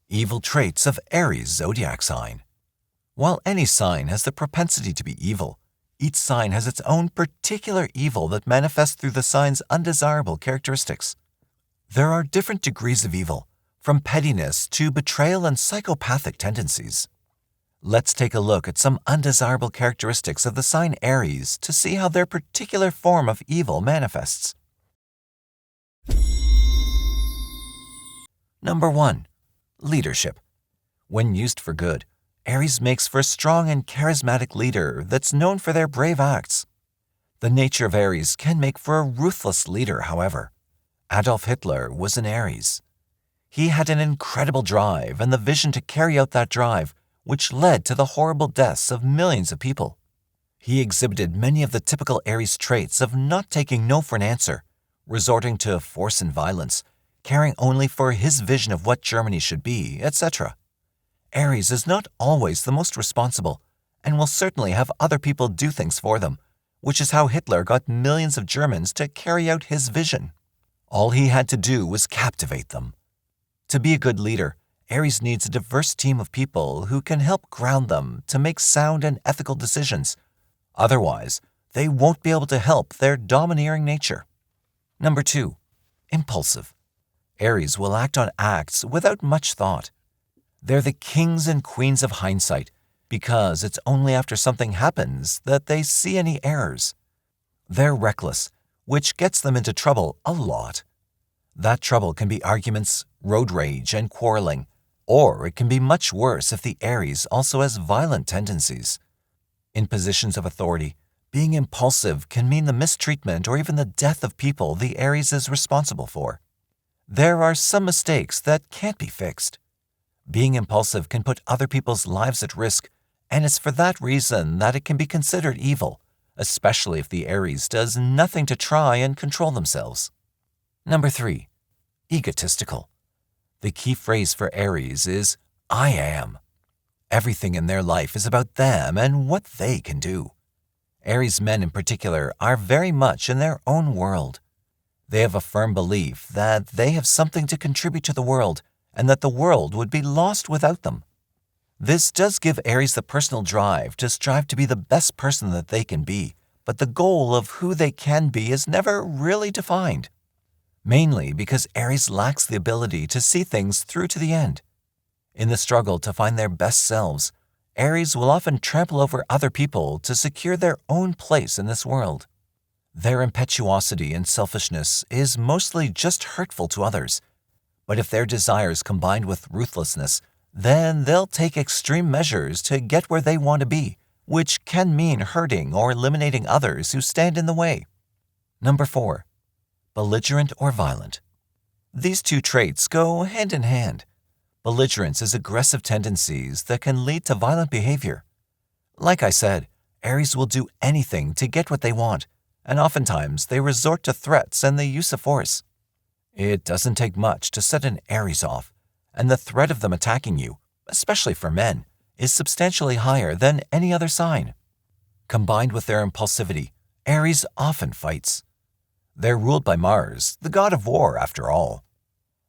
Evil traits of Aries Zodiac sign. While any sign has the propensity to be evil, each sign has its own particular evil that manifests through the sign's undesirable characteristics. There are different degrees of evil, from pettiness to betrayal and psychopathic tendencies. Let's take a look at some undesirable characteristics of the sign Aries to see how their particular form of evil manifests. Number 1. Leadership. When used for good, Aries makes for a strong and charismatic leader that's known for their brave acts. The nature of Aries can make for a ruthless leader, however. Adolf Hitler was an Aries. He had an incredible drive and the vision to carry out that drive, which led to the horrible deaths of millions of people. He exhibited many of the typical Aries traits of not taking no for an answer, resorting to force and violence, caring only for his vision of what Germany should be, etc. Aries is not always the most responsible and will certainly have other people do things for them, which is how Hitler got millions of Germans to carry out his vision. All he had to do was captivate them. To be a good leader, Aries needs a diverse team of people who can help ground them to make sound and ethical decisions. Otherwise, they won't be able to help their domineering nature. Number 2. Impulsive. Aries will act on acts without much thought. They're the kings and queens of hindsight because it's only after something happens that they see any errors. They're reckless, which gets them into trouble a lot. That trouble can be arguments, road rage, and quarreling, or it can be much worse if the Aries also has violent tendencies. In positions of authority, being impulsive can mean the mistreatment or even the death of people the Aries is responsible for. There are some mistakes that can't be fixed. Being impulsive can put other people's lives at risk, and it's for that reason that it can be considered evil, especially if the Aries does nothing to try and control themselves. Number 3. Egotistical. The key phrase for Aries is, I am. Everything in their life is about them and what they can do. Aries men in particular are very much in their own world. They have a firm belief that they have something to contribute to the world and that the world would be lost without them. This does give Aries the personal drive to strive to be the best person that they can be, but the goal of who they can be is never really defined. Mainly because Aries lacks the ability to see things through to the end. In the struggle to find their best selves, Aries will often trample over other people to secure their own place in this world. Their impetuosity and selfishness is mostly just hurtful to others, but if their desires combined with ruthlessness, then they'll take extreme measures to get where they want to be, which can mean hurting or eliminating others who stand in the way. Number 4. Belligerent or violent. These two traits go hand in hand. Belligerence is aggressive tendencies that can lead to violent behavior. Like I said, Aries will do anything to get what they want, and oftentimes they resort to threats and the use of force. It doesn't take much to set an Aries off, and the threat of them attacking you, especially for men, is substantially higher than any other sign. Combined with their impulsivity, Aries often fights. They're ruled by Mars, the god of war after all.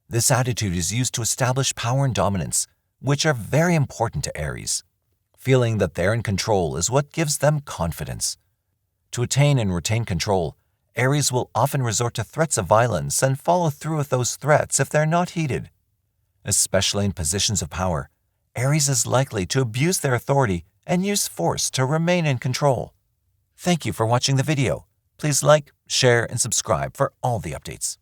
This attitude is used to establish power and dominance, which are very important to Aries. Feeling that they're in control is what gives them confidence. To attain and retain control, Aries will often resort to threats of violence and follow through with those threats if they're not heeded. Especially in positions of power, Aries is likely to abuse their authority and use force to remain in control. Thank you for watching the video. Please like, share, and subscribe for all the updates.